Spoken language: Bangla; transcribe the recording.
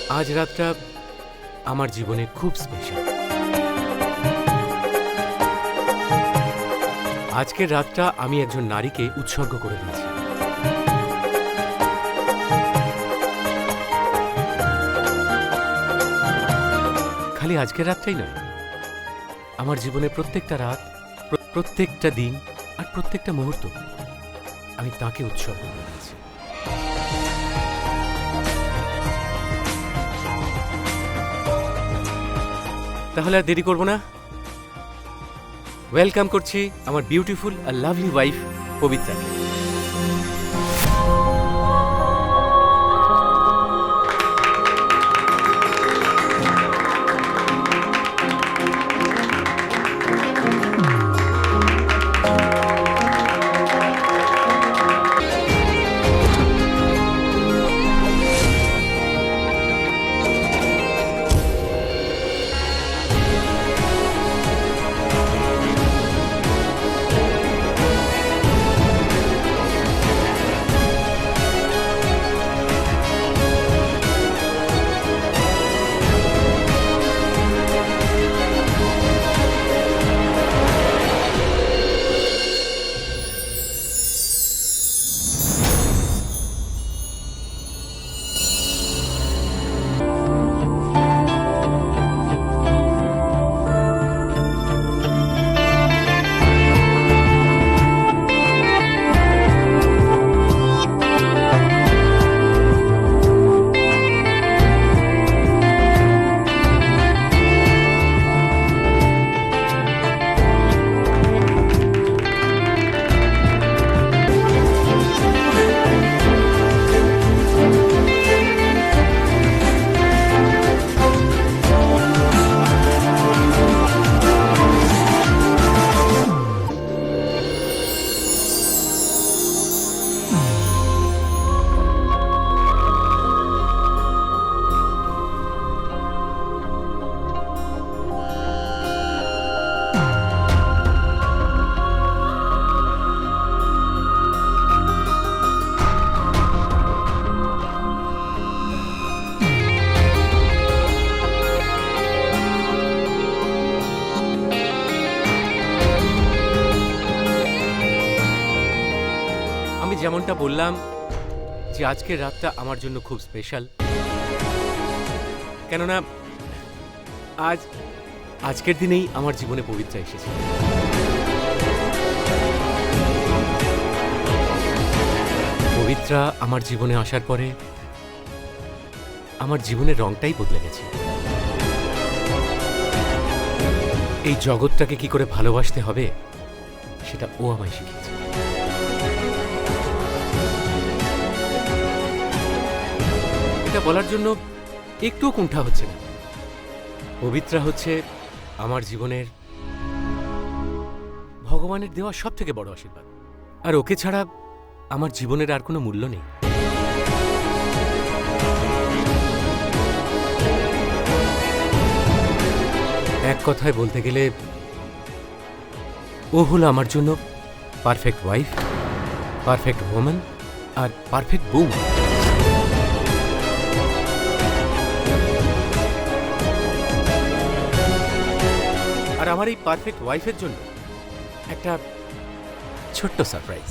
আজ রাতটা আমার জীবনে খুব স্পেশাল। আজকের রাতটা আমি একজন নারীকে উৎসর্গ করে দিয়েছি। খালি আজকের রাতটাই নয়, আমার জীবনের প্রত্যেকটা রাত, প্রত্যেকটা দিন আর প্রত্যেকটা মুহূর্ত আমি তাকে উৎসর্গ করে দিয়েছি। তাহলে আর দেরি করব না, ওয়েলকাম করছি আমার বিউটিফুল আর লাভলি ওয়াইফ পবিত্রাকে। আমি যেমনটা বললাম যে আজকের রাতটা আমার জন্য খুব স্পেশাল, কেননা আজকের দিনেই আমার জীবনে পবিত্রা এসেছে। পবিত্রা আমার জীবনে আসার পরে আমার জীবনের রংটাই বদলে গেছে। এই জগৎটাকে কি করে ভালোবাসতে হবে সেটা ও আমায় শিখিয়েছে। এটা বলার জন্য একটুও কুণ্ঠা হচ্ছে না। পবিত্রা হচ্ছে আমার জীবনের ভগবানের দেওয়া সব থেকে বড় আশীর্বাদ, আর ওকে ছাড়া আমার জীবনের আর কোনো মূল্য নেই। এক কথায় বলতে গেলে ও হলো আমার জন্য perfect wife, perfect woman are perfect broom. আর আমার এই পারফেক্ট ওয়াইফের জন্য একটা ছোট্ট সারপ্রাইজ।